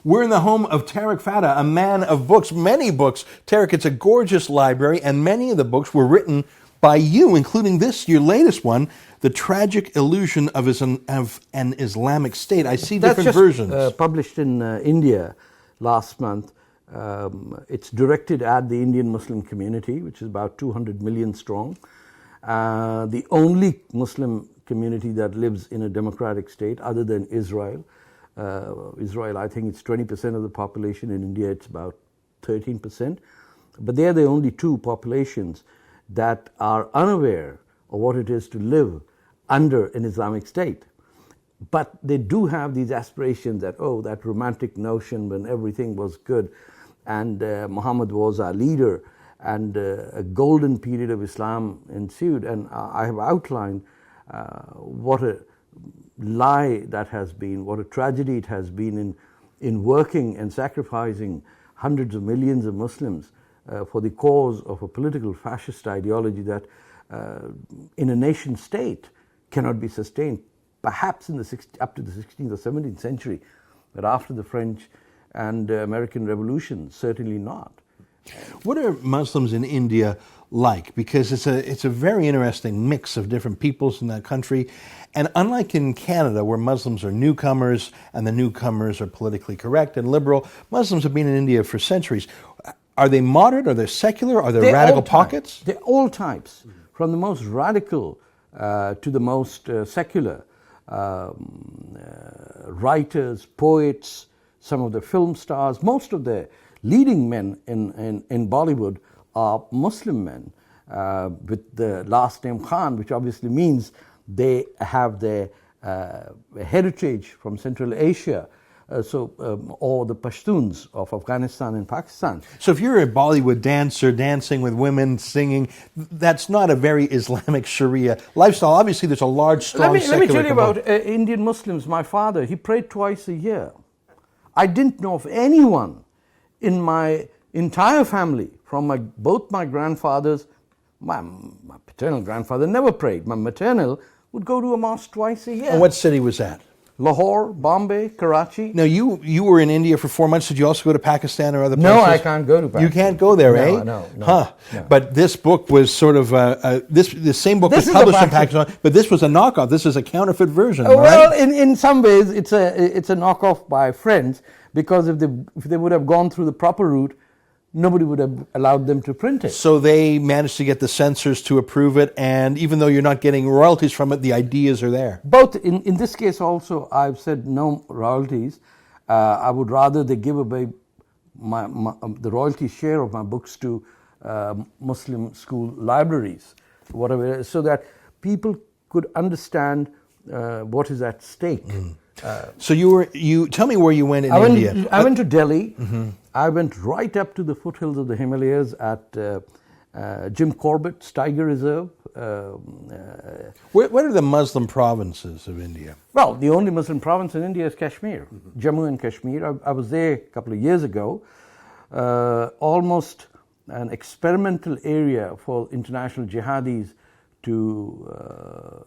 We're in the home of Tarek Fatah, a man of books, many books. Tarek, it's a gorgeous library, and many of the books were written by you, including this, your latest one, The Tragic Illusion of an Islamic State. I see different versions. Published in India last month. It's directed at the Indian Muslim community, which is about 200 million strong. The only Muslim community that lives in a democratic state other than Israel. Israel, I think it's 20% of the population. In India, it's about 13%. But they are the only two populations that are unaware of what it is to live under an Islamic State. But they do have these aspirations that, oh, that romantic notion when everything was good and Muhammad was our leader and a golden period of Islam ensued. And I have outlined what a lie that has been, what a tragedy it has been in working and sacrificing hundreds of millions of Muslims for the cause of a political fascist ideology that in a nation state cannot be sustained, perhaps in up to the 16th or 17th century, but after the French and American Revolution, certainly not. What are Muslims in India like? Because it's a very interesting mix of different peoples in that country. And unlike in Canada, where Muslims are newcomers and the newcomers are politically correct and liberal, Muslims have been in India for centuries. Are they moderate? Are they secular? Are there radical pockets? They're all types, from the most radical to the most secular. Writers, poets, some of the film stars, most of the leading men in Bollywood are Muslim men with the last name Khan, which obviously means they have their heritage from Central Asia, or the Pashtuns of Afghanistan and Pakistan. So if you're a Bollywood dancer, dancing with women, singing, that's not a very Islamic Sharia lifestyle. Obviously, there's a large, strong secular Let me tell you component. about Indian Muslims. My father, he prayed twice a year. I didn't know of anyone in my entire family, from both my grandfathers, my paternal grandfather never prayed. My maternal would go to a mosque twice a year. And what city was that? Lahore, Bombay, Karachi. Now, you were in India for 4 months. Did you also go to Pakistan or other places? No, I can't go to Pakistan. You can't go there, eh? No. Huh. No. But this book was sort of, the same book was published in Pakistan, but this was a knockoff. This is a counterfeit version, Well, right? in some ways, it's a knockoff by friends, because if they would have gone through the proper route, nobody would have allowed them to print it. So they managed to get the censors to approve it, and even though you're not getting royalties from it, the ideas are there. Both, in this case also, I've said no royalties. I would rather they give away the royalty share of my books to Muslim school libraries, whatever, so that people could understand what is at stake. So you tell me where you went in India. I went to Delhi. Mm-hmm. I went right up to the foothills of the Himalayas at Jim Corbett's Tiger Reserve. What are the Muslim provinces of India? Well, the only Muslim province in India is Kashmir, Jammu and Kashmir. I was there a couple of years ago. Almost an experimental area for international jihadis to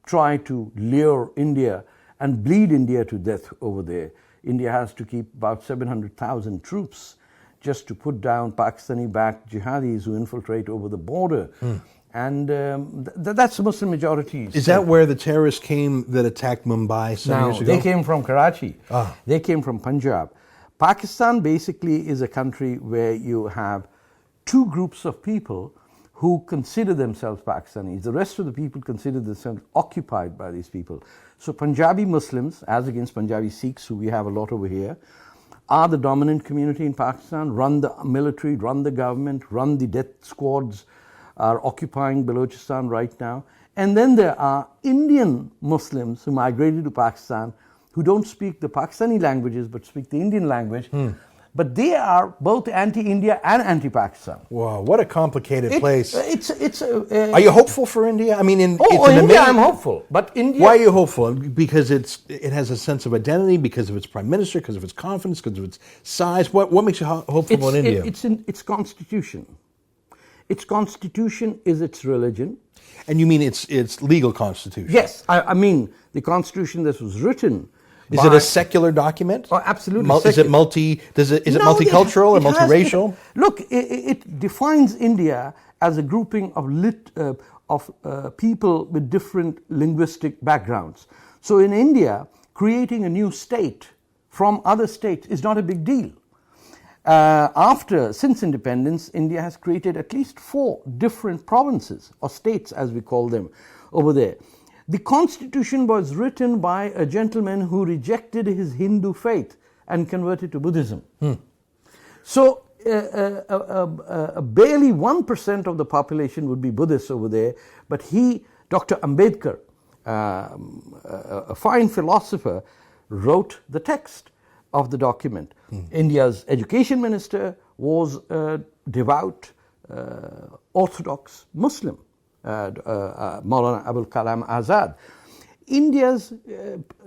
try to lure India and bleed India to death over there. India has to keep about 700,000 troops just to put down Pakistani-backed jihadis who infiltrate over the border. And that's Muslim majorities. Is that where the terrorists came that attacked Mumbai some years ago? They came from Karachi. They came from Punjab. Pakistan basically is a country where you have two groups of people who consider themselves Pakistanis. The rest of the people consider themselves occupied by these people. So Punjabi Muslims, as against Punjabi Sikhs, who we have a lot over here, are the dominant community in Pakistan, run the military, run the government, run the death squads, are occupying Balochistan right now. And then there are Indian Muslims who migrated to Pakistan, who don't speak the Pakistani languages, but speak the Indian language. But they are both anti-India and anti-Pakistan. Wow, what a complicated place. Are you hopeful for India? I mean, India, I'm hopeful. But India. Why are you hopeful? Because it has a sense of identity, because of its prime minister, because of its confidence, because of its size. What makes you hopeful about India? It's in its constitution. Its constitution is its religion. And you mean its legal constitution? Yes, I mean the constitution that was written Is it a secular document? Oh, absolutely. Is it multicultural or multiracial? Look, it defines India as a grouping of people with different linguistic backgrounds. So in India, creating a new state from other states is not a big deal. Since independence, India has created at least 4 different provinces, or states as we call them, over there. The constitution was written by a gentleman who rejected his Hindu faith and converted to Buddhism. So barely 1% of the population would be Buddhist over there, but Dr. Ambedkar, a fine philosopher, wrote the text of the document. India's education minister was a devout Orthodox Muslim, Maulana Abul Kalam Azad. India's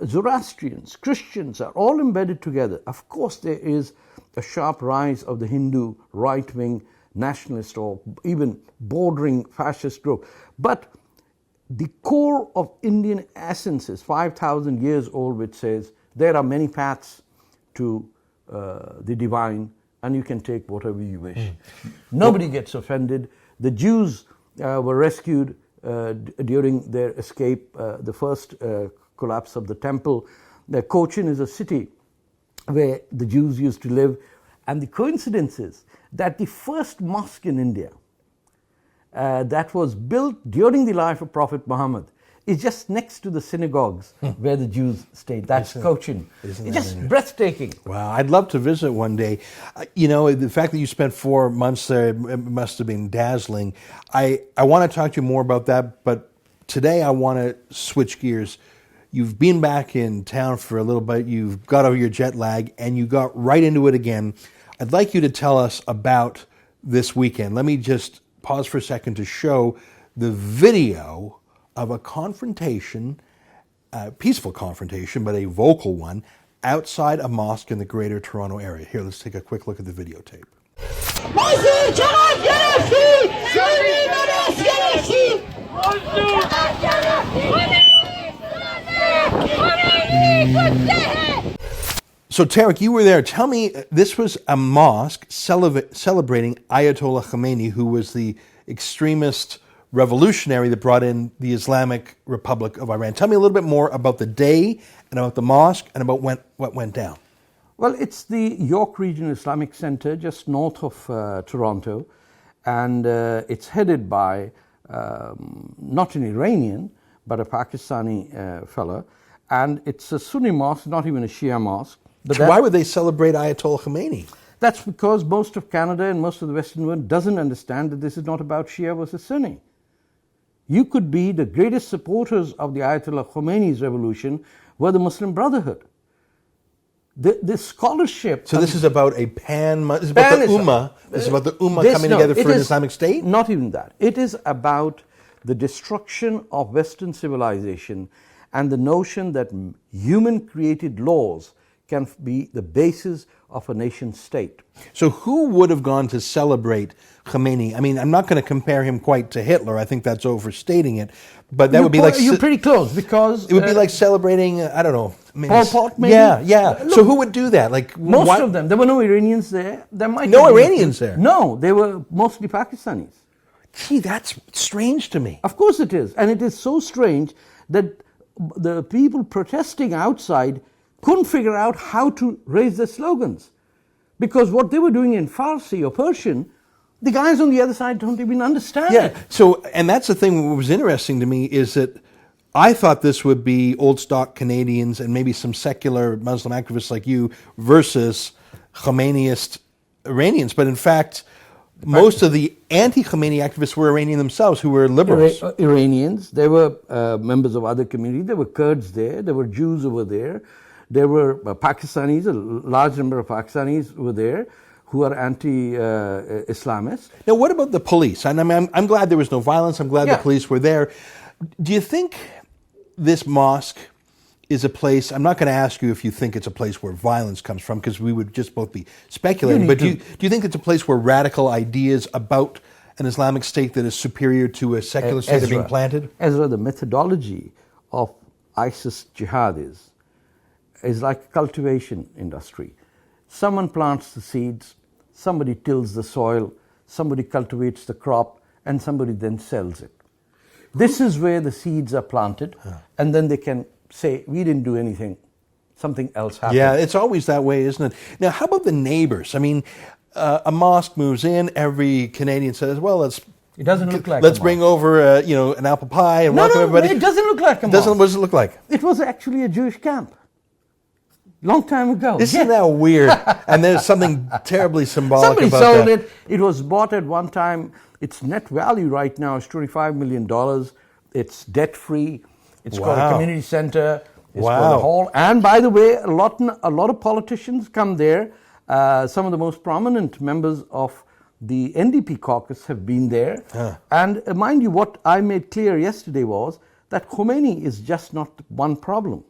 Zoroastrians, Christians are all embedded together. Of course, there is a sharp rise of the Hindu right-wing nationalist or even bordering fascist group. But the core of Indian essence is 5,000 years old, which says there are many paths to the divine, and you can take whatever you wish. Nobody gets offended. The Jews were rescued during their escape, the first collapse of the temple. Cochin is a city where the Jews used to live, and the coincidence is that the first mosque in India that was built during the life of Prophet Muhammad is just next to the synagogues where the Jews stayed. That's Cochin. It's just breathtaking. Wow, I'd love to visit one day. The fact that you spent 4 months there, it must have been dazzling. I want to talk to you more about that, but today I want to switch gears. You've been back in town for a little bit, you've got over your jet lag, and you got right into it again. I'd like you to tell us about this weekend. Let me just pause for a second to show the video of a confrontation, a peaceful confrontation, but a vocal one, outside a mosque in the Greater Toronto area. Here, let's take a quick look at the videotape. So, Tarek, you were there. Tell me, this was a mosque celebrating Ayatollah Khomeini, who was the extremist revolutionary that brought in the Islamic Republic of Iran. Tell me a little bit more about the day and about the mosque and about what went down. Well, it's the York Region Islamic Center just north of Toronto, and it's headed by not an Iranian, but a Pakistani fella, and it's a Sunni mosque, not even a Shia mosque. But why would they celebrate Ayatollah Khomeini? That's because most of Canada and most of the Western world doesn't understand that this is not about Shia versus Sunni. You could be the greatest supporters of the Ayatollah Khomeini's revolution were the Muslim Brotherhood. The scholarship... So this is about a this is about the Ummah. This is about the Ummah coming together for an Islamic State? Not even that. It is about the destruction of Western civilization and the notion that human-created laws can be the basis of a nation state. So who would have gone to celebrate Khomeini? I mean, I'm not going to compare him quite to Hitler. I think that's overstating it. But that would be like... You're pretty close, because... It would be like celebrating, I don't know... Pol Pot, maybe? Yeah. Look, so who would do that? Like most of them. There were no Iranians there. There might no Iranians there? No, they were mostly Pakistanis. Gee, that's strange to me. Of course it is. And it is so strange that the people protesting outside couldn't figure out how to raise their slogans. Because what they were doing in Farsi or Persian, the guys on the other side don't even understand it. So, and that's the thing that was interesting to me, is that I thought this would be old stock Canadians and maybe some secular Muslim activists like you versus Khomeiniist Iranians. But in fact, most of the anti-Khomeini activists were Iranian themselves, who were liberals. Iranians, there were members of other communities, there were Kurds there were Jews over there. There were Pakistanis, a large number of Pakistanis were there who are anti-Islamist. Now, what about the police? And I'm glad there was no violence. I'm glad the police were there. Do you think this mosque is a place, I'm not going to ask you if you think it's a place where violence comes from, because we would just both be speculating, but do you think it's a place where radical ideas about an Islamic State that is superior to a secular state are being planted? Ezra, the methodology of ISIS jihad is, is like a cultivation industry. Someone plants the seeds, somebody tills the soil, somebody cultivates the crop, and somebody then sells it. This is where the seeds are planted, and then they can say, we didn't do anything, something else happened. Yeah, it's always that way, isn't it? Now, how about the neighbors? I mean, a mosque moves in, every Canadian says, well, It doesn't look like let's a bring mosque. over an apple pie and welcome everybody. It doesn't look like a mosque. What does it look like? It was actually a Jewish camp. Long time ago. Isn't that weird? And there's something terribly symbolic Somebody about sold that. it. It was bought at one time. Its net value right now is $25 million. It's debt-free. It's got a community center. It's got a hall. And by the way, a lot of politicians come there. Some of the most prominent members of the NDP caucus have been there. And mind you, what I made clear yesterday was that Khomeini is just not one problem.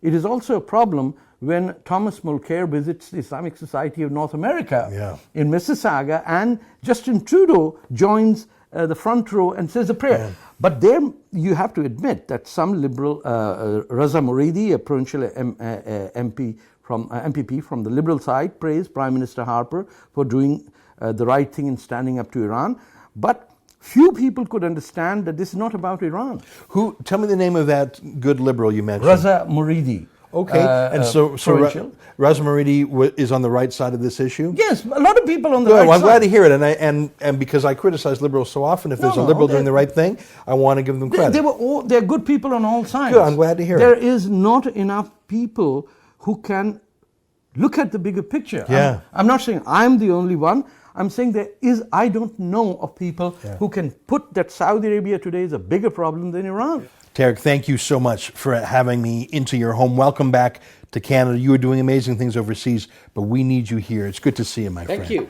It is also a problem when Thomas Mulcair visits the Islamic Society of North America in Mississauga, and Justin Trudeau joins the front row and says a prayer. But there you have to admit that some liberal, Raza Moridi, a provincial MPP from the liberal side, praised Prime Minister Harper for doing the right thing and standing up to Iran. But few people could understand that this is not about Iran. Tell me the name of that good liberal you mentioned. Raza Moridi. Okay, and so Raza Moridi is on the right side of this issue? Yes, a lot of people on the right side. I'm glad to hear it, and because I criticize liberals so often, if there's a liberal doing the right thing, I want to give them credit. They're good people on all sides. Good, I'm glad to hear There it. is not enough people who can look at the bigger picture. Yeah. I'm not saying I'm the only one. I'm saying I don't know of people who can put that Saudi Arabia today is a bigger problem than Iran. Tariq, thank you so much for having me into your home. Welcome back to Canada. You are doing amazing things overseas, but we need you here. It's good to see you, my friend. Thank you.